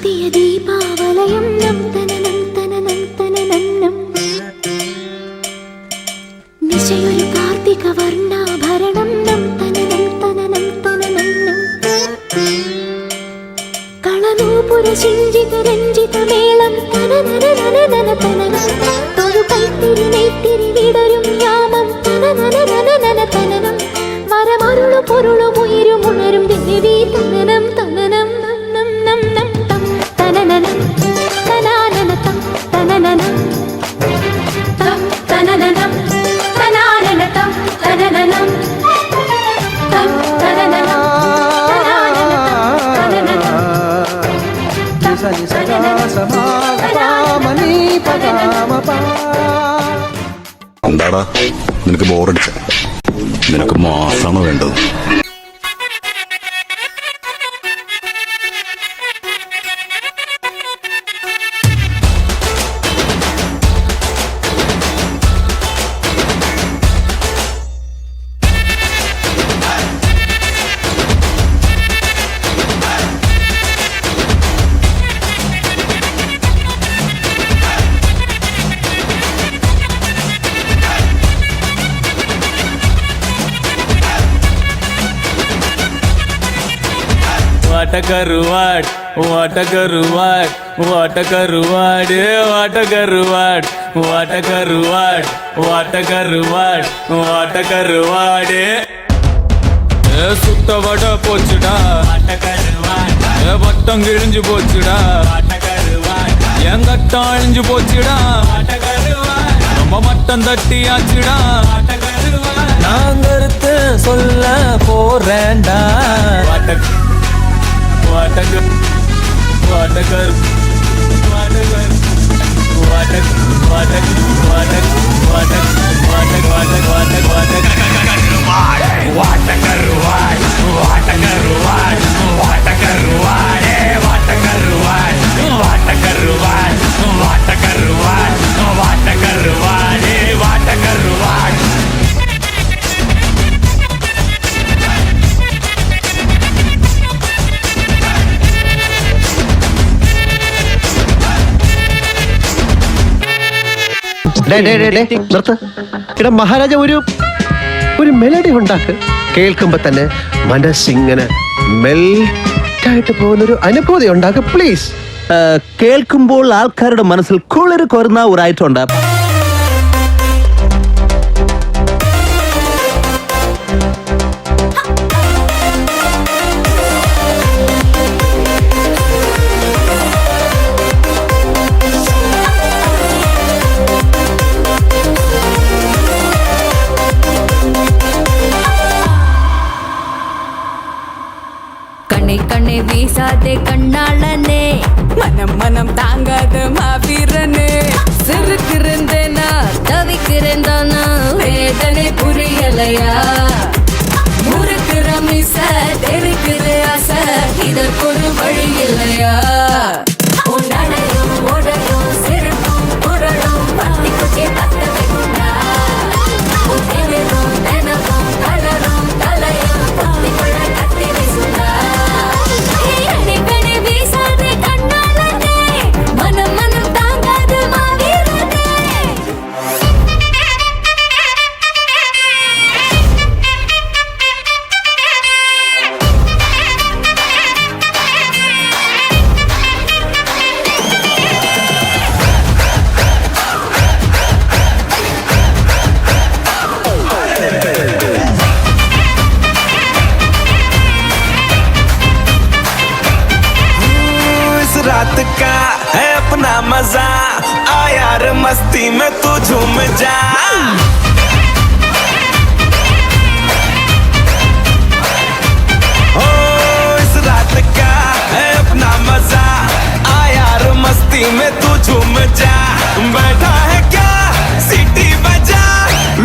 ചാർത്തിയ ദീപാവലയം നം തനനം തനനം തനനം നിശയൊരു കാർത്തിക വർണ്ണാഭരണം നം തനനം തനനം തനനം കളനൂപുര ശിഞ്ചിത രഞ്ജിത മേളം തനനനനനന തനനം തൊഴു കൈത്തിരി നെയ്ത്തിരി വിടരും യാമം തനനനനനന തനനം മരമരുളു പൊരുളു ഉയരും ഉണരും ദേവി തനനം തനനം എന്താടാ നിനക്ക് ബോറടിച്ച? നിനക്ക് മാസാണോ വേണ്ടത്? What a karuvad, what a karuvad, what a karuvad, what a karuvad, what a karuvad, what a karuvad, what a karuvad. சுத்த வட போச்சுடா, வட்டம் கிழிஞ்சு போச்சுடா, என் கட்டம் அழிஞ்சு போச்சுடா, நம்ம மட்டம் தட்டி ஆச்சுடா. நான் கருத்து சொல்ல போறேன்டா. ഇടാ മഹാരാജ ഒരു മെലഡി ഉണ്ടാക്ക്. കേൾക്കുമ്പോ തന്നെ മനസ്സിങ്ങനെ മെൽറ്റായിട്ട് പോകുന്നൊരു അനുഭൂതി ഉണ്ടാക്ക് പ്ലീസ്. കേൾക്കുമ്പോൾ ആൾക്കാരുടെ മനസ്സിൽ കുളിർ കൊരുന്ന ഒരു ഐറ്റം ഉണ്ട്. கண்ணை வீசாதே கண்ணாளனே, மனம் மனம் தாங்காத மாவீரனே. சிறுக்கிருந்தேனா தவிக்கிறேன் தானா, வேதனை புரியலையா? முறுக்கிற மிச தெரிக்கிற ஆசை, இதற்கு ஒரு வழி இல்லையா? உன்னடையும் உடலும் சிறுக்கும் குரலும் பத்தி குச்சி பத்த வைக்குண்டா. தினமும் கலரும் தலையும் பத்தி கொள்ள கத்தி வீசுண்டா. रात का है अपना मजा, आ यार मस्ती में तू झूम जा. ओ इस रात का है अपना मजा, आ यार मस्ती में तू झूम जा. बैठा है क्या सीटी बजा,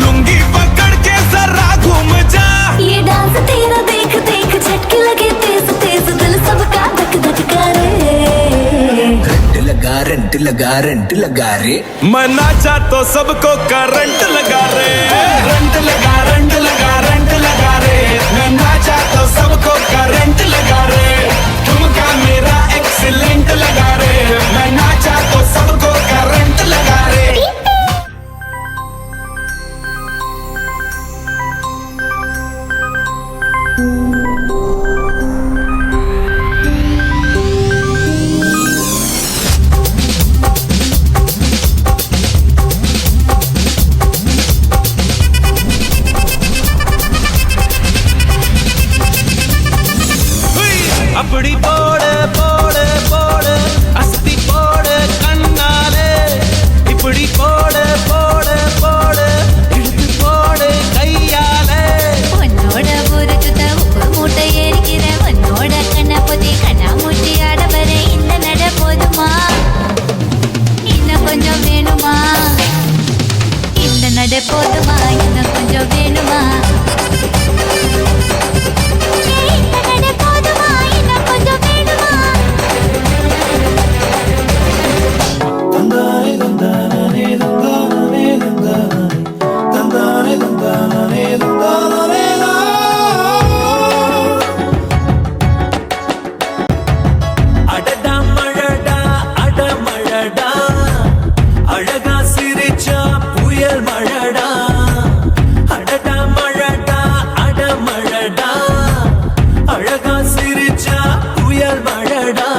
लुंगी पकड़ के जरा घूम जा. ये डांस तेरा देख देख झटके लगे तेज तेज, दिल सबका धक धक करे. रेंट लगा रे, मैं नाचा तो सबको करंट लगा रे. रंट लगा रंट लगा रे, मैं नाचा तो सबको करंट लगा रे. ठुमका मेरा एक्सीलेंट लगा அப்படி போடு போடு போடு அஸ்தி போடு கண்ணாலே இப்படி போடு போடு போடு இழுத்து போடு கையாலே உன்னோட ஒரு சுத்த உப்பு மூட்டை ஏறிக்கிற உன்னோட கண்ண பொத்தி கண்ணா மூட்டி ஆட வர இந்த நட போதுமா இன்னும் கொஞ்சம் வேணுமா இந்த நட போதுமா இன்னும் கொஞ்சம் வேணுமா இந்த நட போதுமா இன்னும் கொஞ்சம் வேணுமா அடடா மழடா அடமழடா அழகா சிரிச்சா புயல் மழடா அடடா மழடா அடமழடா அழகா சிரிச்சா புயல் மழடா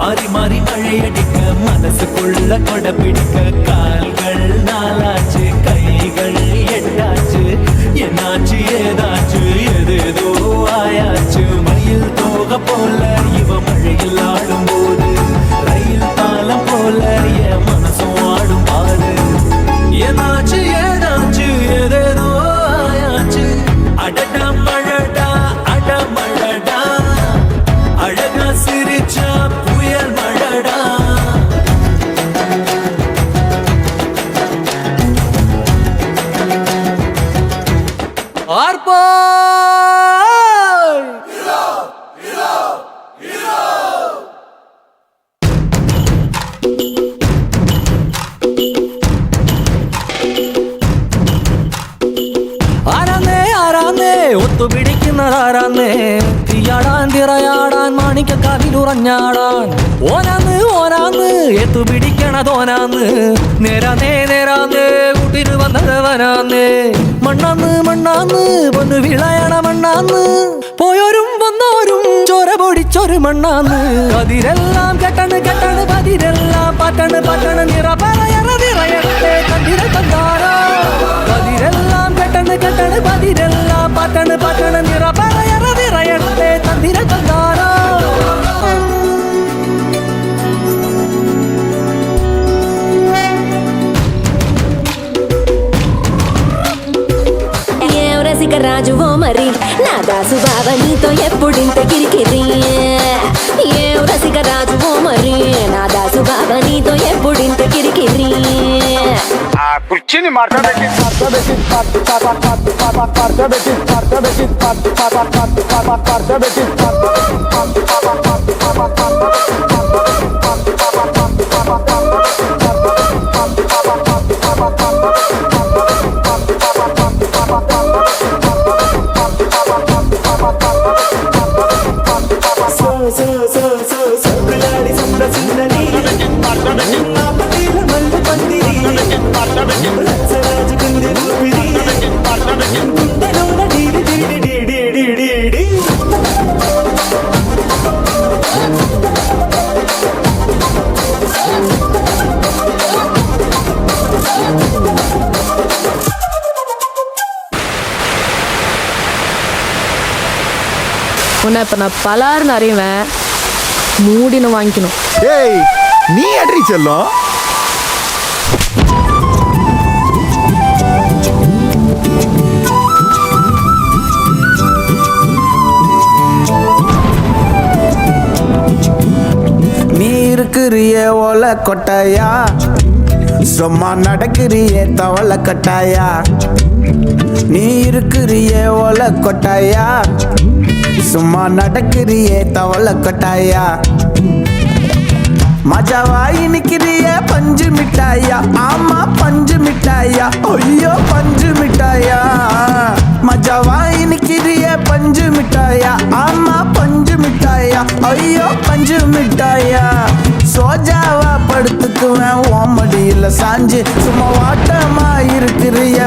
மாறி மாறி மழையடிக்க மனசுக்குள்ள கொடை பிடிக்க கால்கள் நாளாச்சு கைகள் எட்டாச்சு என்னாச்சு ஏதாச்சு எதேதோ ஆயாச்சு மயில் தோக போல இவ மழையில் ஆடும் போது ரயில் தாளம் போல என் மனசும் ஆடும் பாடு என்னாச்சு ஏதாச்சு எதேதோ ஆயாச்சு அடடா மழடா அடமழடா அழகா சிரிச்சா புயல் மழடா ആരാന്നേ ആരാന്നേ ഒത്തു പിടിക്കുന്നതാരാന്നേ തീയാടാൻ തിറയാടാൻ മാണിക്കക്കാവിലുറഞ്ഞാടാൻ ഓനാന്ന് ഓനാന്ന് എത്തു പിടിക്കണതോനാന്ന് നേരാന്നേ നേരാന്നേ കൂട്ടിന് വന്നതവനാന്നേ മണ്ണാന്ന് മണ്ണാന്ന് പൊന്നു വിളയണ മണ്ണാന്ന് പോയോരും വന്നോരും ചോര പൊടിച്ചൊരു മണ്ണാന്ന് അതിരെല്ലാം കെട്ടണ് കെട്ടണ് പതിരെല്ലാം പട്ടണ് പട്ടണ് നിറ പറയറ നിറയട്ടെ കണ്ടിര തന്നാരോ അതിരെല്ലാം കെട്ടണ് കെട്ടണ് പതിരെല്ലാം പട്ടണ് പട്ടണ് നിറ പറയറ നിറയട്ടെ തന്നിര തന്നാരോ రసిక రాజువో మరి నా దాసు బావ నీతో ఎప్పుడింత కిరికిరి ఏ రసిక రాజువో మరి నా దాసు బావ నీతో ఎప్పుడింత కిరికిరి కుర్చీని మార్చబెట్టి உன்னை இப்போ நான் பலாருன்னு அறிவேன் மூடின்னு வாங்கிக்கணும். ஏய் நீ அட்ரி செல்லும் நீ இருக்கிறிய ஓலை கொட்டாயா சும்மா நடக்கிறிய தவளை கட்டாயா நீ இருக்கிறிய ஓலை கொட்டாயா சும்மா நடக்கிறிய தவளை கொட்டாயா மஜாவாய் நிக்கிறிய பஞ்சு மிட்டாயா ஆமா பஞ்சு மிட்டாயா ஐயோ பஞ்சு மிட்டாயா மஜாவாய் நிக்கிறிய பஞ்சு மிட்டாயா ஆமா பஞ்சு மிட்டாயா ஐயோ பஞ்சு மிட்டாயா சோஜாவா படுத்துக்குவேன் ஓமடியில் சாஞ்சு சும்மா வாட்டமா இருக்கிறிய